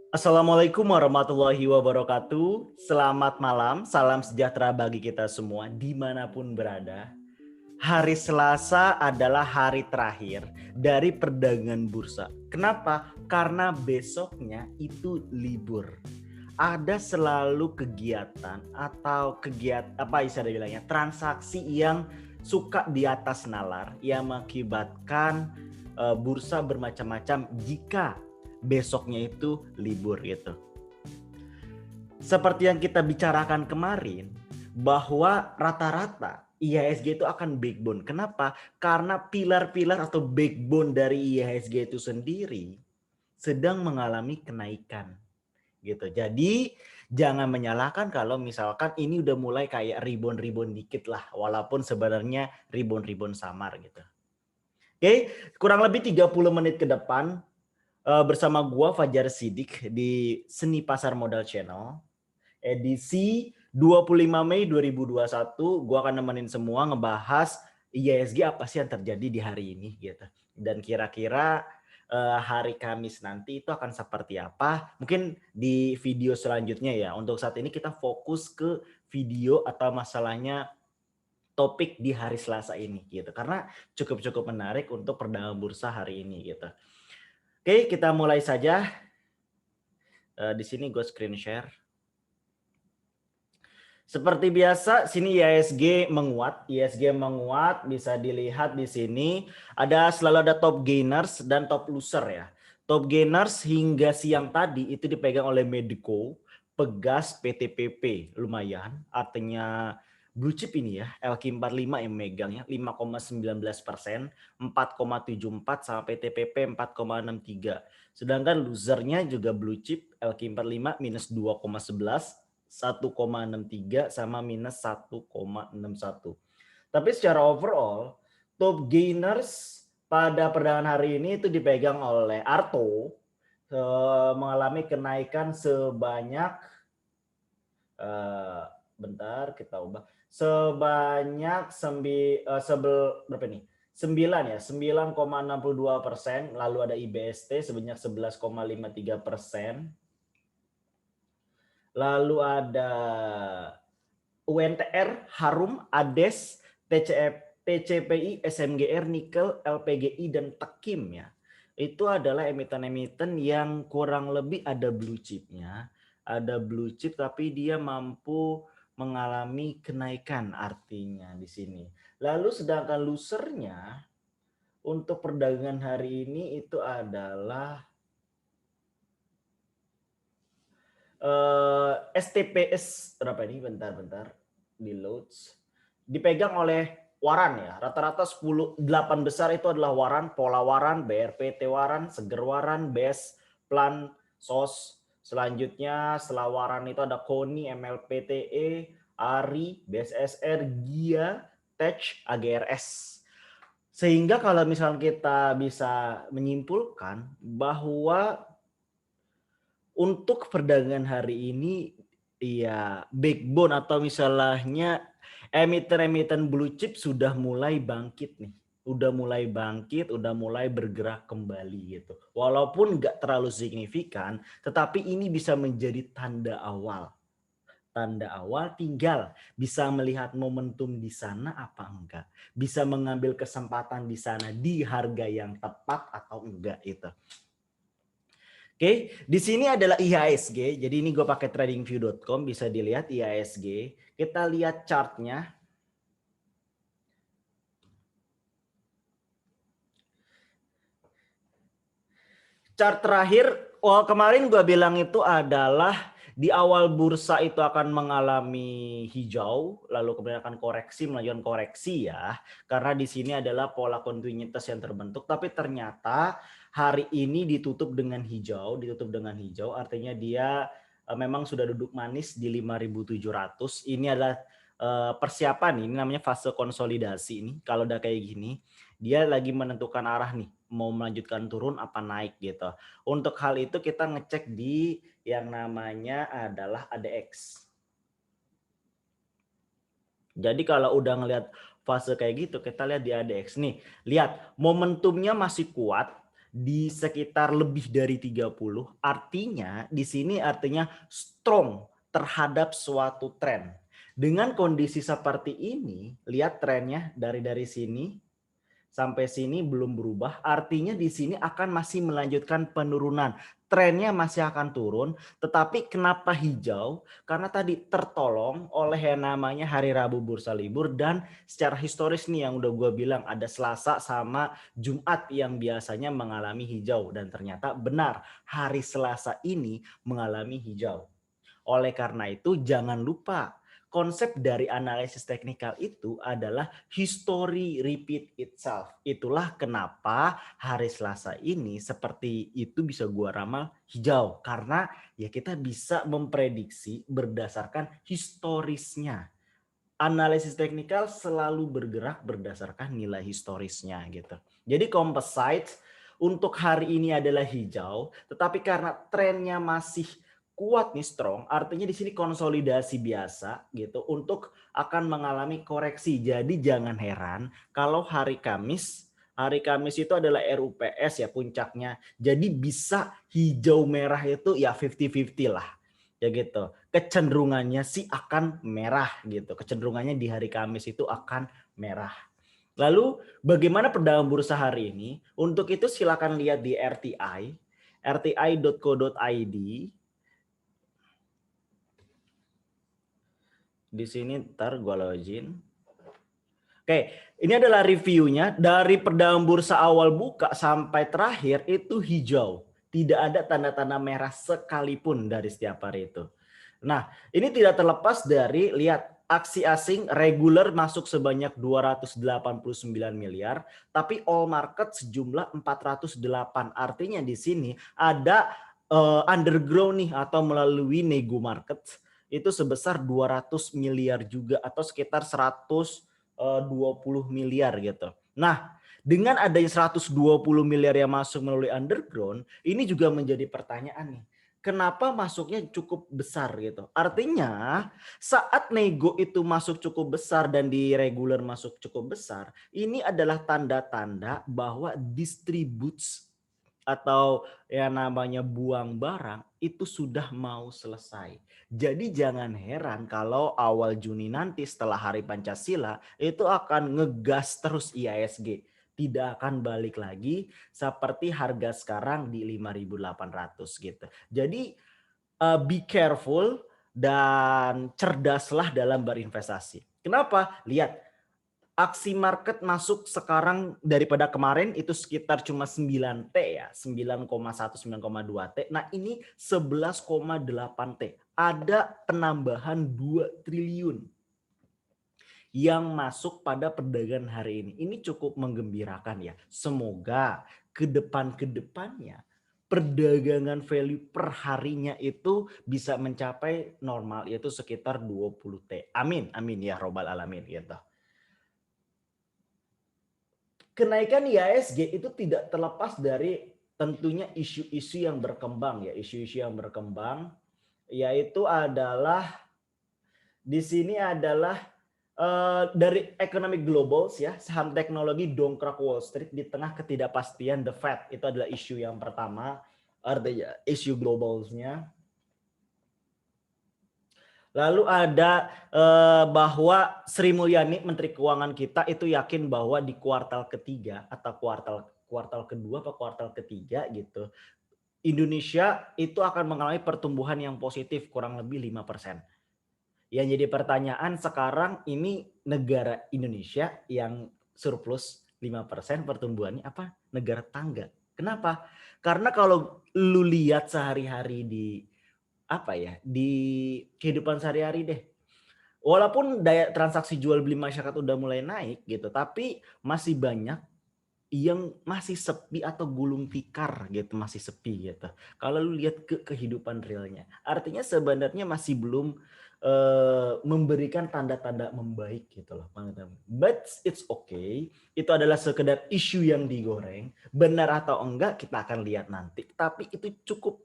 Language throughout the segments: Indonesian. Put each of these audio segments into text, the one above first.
Assalamualaikum warahmatullahi wabarakatuh. Selamat malam, salam sejahtera bagi kita semua dimanapun berada. Hari Selasa adalah hari terakhir dari perdagangan bursa. Kenapa? Karena besoknya itu libur. Ada selalu kegiatan atau apa istilah bilangnya transaksi yang suka di atas nalar yang mengakibatkan bursa bermacam-macam jika besoknya itu libur gitu. Seperti yang kita bicarakan kemarin bahwa rata-rata IHSG itu akan backbone. Kenapa? Karena pilar-pilar atau backbone dari IHSG itu sendiri sedang mengalami kenaikan gitu. Jadi jangan menyalahkan kalau misalkan ini udah mulai kayak ribon-ribon dikit lah, walaupun sebenarnya ribon-ribon samar gitu. Oke, kurang lebih 30 menit ke depan bersama gua Fajar Sidik di Seni Pasar Modal Channel edisi 25 Mei 2021. Gua akan nemenin semua ngebahas IHSG apa sih yang terjadi di hari ini gitu. Dan kira-kira hari Kamis nanti itu akan seperti apa? Mungkin di video selanjutnya ya. Untuk saat ini kita fokus ke video atau masalahnya topik di hari Selasa ini gitu. Karena cukup-cukup menarik untuk perdagangan bursa hari ini gitu. Oke, kita mulai saja. Di sini gue screen share. Seperti biasa, sini IHSG menguat. IHSG menguat, bisa dilihat di sini selalu ada top gainers dan top loser ya. Top gainers hingga siang tadi itu dipegang oleh Medco, Pegas, PTPP, lumayan. Artinya blue chip ini ya, LQ45 yang megangnya 5,19%, 4,74 sama PTPP 4,63. Sedangkan losernya juga blue chip LQ45 minus 2,11, 1,63 sama minus 1,61. Tapi secara overall, top gainers pada perdagangan hari ini itu dipegang oleh Arto, mengalami kenaikan sebanyak bentar kita ubah sebanyak berapa nih? 9 ya, 9,62%. Lalu ada IBST sebanyak 11,53%. Lalu ada UNTR, Harum, Ades, TCPI, SMGR, Nikel, LPGI, dan Tekim ya. Itu adalah emiten-emiten yang kurang lebih ada blue chipnya. Ada blue chip tapi dia mampu mengalami kenaikan artinya di sini. Lalu sedangkan losernya untuk perdagangan hari ini itu adalah STPS berapa ini? Bentar di loads. Dipegang oleh Waran ya. Rata-rata 8 besar itu adalah Waran, Pola Waran, BRPT Waran, Seger Waran, BES, Plan, SOS. Selanjutnya setelah Waran itu ada KONI, MLPTE, ARI, BSSR, GIA, Tech, AGRS. Sehingga kalau misalnya kita bisa menyimpulkan bahwa untuk perdagangan hari ini ya backbone atau misalnya emiten-emiten blue chip sudah mulai bangkit nih. Udah mulai bangkit, udah mulai bergerak kembali gitu. Walaupun nggak terlalu signifikan, tetapi ini bisa menjadi tanda awal. Tanda awal tinggal bisa melihat momentum di sana apa enggak. Bisa mengambil kesempatan di sana di harga yang tepat atau enggak itu. Oke, di sini adalah IHSG. Jadi ini gue pakai tradingview.com, bisa dilihat IHSG. Kita lihat chartnya. Chart terakhir, kemarin gue bilang itu adalah di awal bursa itu akan mengalami hijau, lalu kemudian akan koreksi, melanjutkan koreksi ya. Karena di sini adalah pola kontinuitas yang terbentuk, tapi ternyata hari ini ditutup dengan hijau, artinya dia memang sudah duduk manis di 5.700. Ini adalah persiapan, ini namanya fase konsolidasi ini. Kalau udah kayak gini, dia lagi menentukan arah nih, mau melanjutkan turun apa naik gitu. Untuk hal itu kita ngecek di yang namanya adalah ADX. Jadi kalau udah ngelihat fase kayak gitu, kita lihat di ADX nih. Lihat momentumnya masih kuat. di sekitar lebih dari 30, artinya di sini artinya strong terhadap suatu tren. Dengan kondisi seperti ini, lihat trennya dari sini sampai sini belum berubah, artinya di sini akan masih melanjutkan penurunan. Trennya masih akan turun, tetapi kenapa hijau? Karena tadi tertolong oleh yang namanya hari Rabu bursa libur, dan secara historis nih yang udah gue bilang ada Selasa sama Jumat yang biasanya mengalami hijau, dan ternyata benar hari Selasa ini mengalami hijau. Oleh karena itu jangan lupa konsep dari analisis teknikal itu adalah history repeat itself. Itulah kenapa hari Selasa ini seperti itu bisa gua ramal hijau. Karena ya kita bisa memprediksi berdasarkan historisnya. Analisis teknikal selalu bergerak berdasarkan nilai historisnya gitu. Jadi composite untuk hari ini adalah hijau, tetapi karena trennya masih kuat nih strong, artinya di sini konsolidasi biasa gitu untuk akan mengalami koreksi. Jadi jangan heran kalau hari Kamis itu adalah RUPS ya puncaknya. Jadi bisa hijau merah itu ya 50-50 lah. Ya gitu. Kecenderungannya sih akan merah gitu. Kecenderungannya di hari Kamis itu akan merah. Lalu bagaimana perdagangan bursa hari ini? Untuk itu silakan lihat di RTI, rti.co.id. Di sini ntar gue login. Oke, ini adalah reviewnya dari perdagangan bursa awal buka sampai terakhir itu hijau. Tidak ada tanda-tanda merah sekalipun dari setiap hari itu. Nah, ini tidak terlepas dari lihat aksi asing reguler masuk sebanyak 289 miliar, tapi all market sejumlah 408. Artinya di sini ada underground nih atau melalui nego market itu sebesar 200 miliar juga atau sekitar 120 miliar gitu. Nah, dengan adanya 120 miliar yang masuk melalui underground, ini juga menjadi pertanyaan nih. Kenapa masuknya cukup besar gitu? Artinya saat nego itu masuk cukup besar dan di reguler masuk cukup besar, ini adalah tanda-tanda bahwa distributes atau yang namanya buang barang itu sudah mau selesai. Jadi jangan heran kalau awal Juni nanti setelah Hari Pancasila itu akan ngegas terus IHSG. Tidak akan balik lagi seperti harga sekarang di 5.800 gitu. Jadi be careful dan cerdaslah dalam berinvestasi. Kenapa? Lihat aksi market masuk sekarang daripada kemarin itu sekitar cuma 9T ya, 9,1 9,2 T. Nah, ini 11,8 T. Ada penambahan 2 triliun yang masuk pada perdagangan hari ini. Ini cukup menggembirakan ya. Semoga ke depannya perdagangan value per harinya itu bisa mencapai normal yaitu sekitar 20 T. Amin, amin ya robbal alamin gitu. Kenaikan IHSG itu tidak terlepas dari tentunya isu-isu yang berkembang ya, isu-isu yang berkembang yaitu adalah di sini adalah dari economic globals ya, saham teknologi dongkrak Wall Street di tengah ketidakpastian The Fed. Itu adalah isu yang pertama, artinya isu globalsnya. Lalu ada bahwa Sri Mulyani Menteri Keuangan kita itu yakin bahwa di kuartal ketiga atau kuartal kedua atau kuartal ketiga gitu Indonesia itu akan mengalami pertumbuhan yang positif kurang lebih 5%. Yang jadi pertanyaan sekarang ini negara Indonesia yang surplus 5% pertumbuhannya apa negara tangga? Kenapa? Karena kalau lu lihat sehari-hari di apa ya di kehidupan sehari-hari deh. Walaupun daya transaksi jual beli masyarakat udah mulai naik gitu, tapi masih banyak yang masih sepi atau gulung tikar gitu, masih sepi gitu. Kalau lu lihat ke kehidupan realnya, artinya sebenarnya masih belum memberikan tanda-tanda membaik gitu loh. But it's okay. Itu adalah sekedar isu yang digoreng. Benar atau enggak kita akan lihat nanti. Tapi itu cukup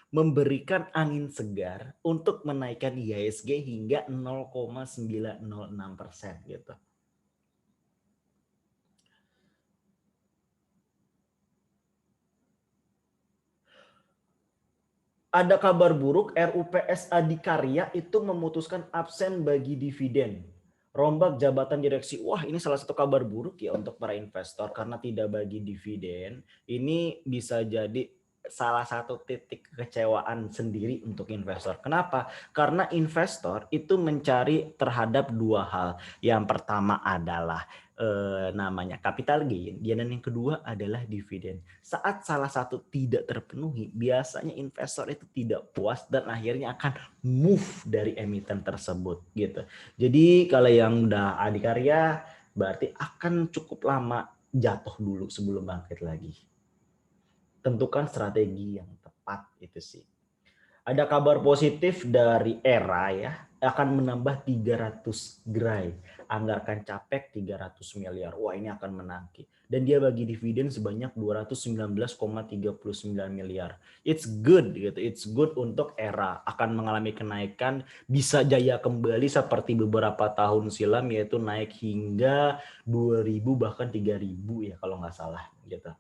memberikan angin segar untuk menaikkan IHSG hingga 0,906% gitu. Ada kabar buruk, RUPS Adikarya itu memutuskan absen bagi dividen. Rombak jabatan direksi. Wah, ini salah satu kabar buruk ya untuk para investor karena tidak bagi dividen. Ini bisa jadi salah satu titik kekecewaan sendiri untuk investor. Kenapa? Karena investor itu mencari terhadap dua hal. Yang pertama adalah namanya capital gain, dan yang kedua adalah dividen. Saat salah satu tidak terpenuhi, biasanya investor itu tidak puas dan akhirnya akan move dari emiten tersebut gitu. Jadi kalau yang udah adikarya berarti akan cukup lama jatuh dulu sebelum bangkit lagi. Tentukan strategi yang tepat itu sih. Ada kabar positif dari ERA ya, akan menambah 300 gerai. Anggarkan capek 300 miliar. Wah, ini akan menangki. Dan dia bagi dividen sebanyak 219,39 miliar. It's good gitu. It's good untuk ERA. Akan mengalami kenaikan, bisa jaya kembali seperti beberapa tahun silam, yaitu naik hingga 2.000 bahkan 3.000 ya kalau nggak salah gitu.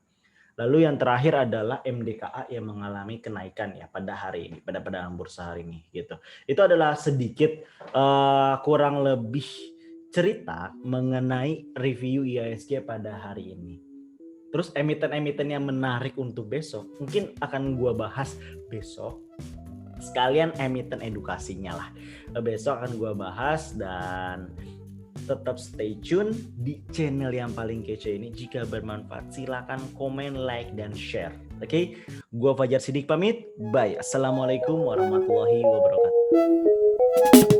Lalu yang terakhir adalah MDKA yang mengalami kenaikan ya pada hari ini, pada bursa hari ini gitu. Itu adalah sedikit kurang lebih cerita mengenai review IHSG pada hari ini. Terus emiten-emiten yang menarik untuk besok mungkin akan gua bahas besok. Sekalian emiten edukasinya lah. Besok akan gua bahas dan tetap stay tune di channel yang paling kece ini. Jika bermanfaat silakan komen, like, dan share. Oke, gua Fajar Sidik pamit. Bye. Assalamualaikum warahmatullahi wabarakatuh.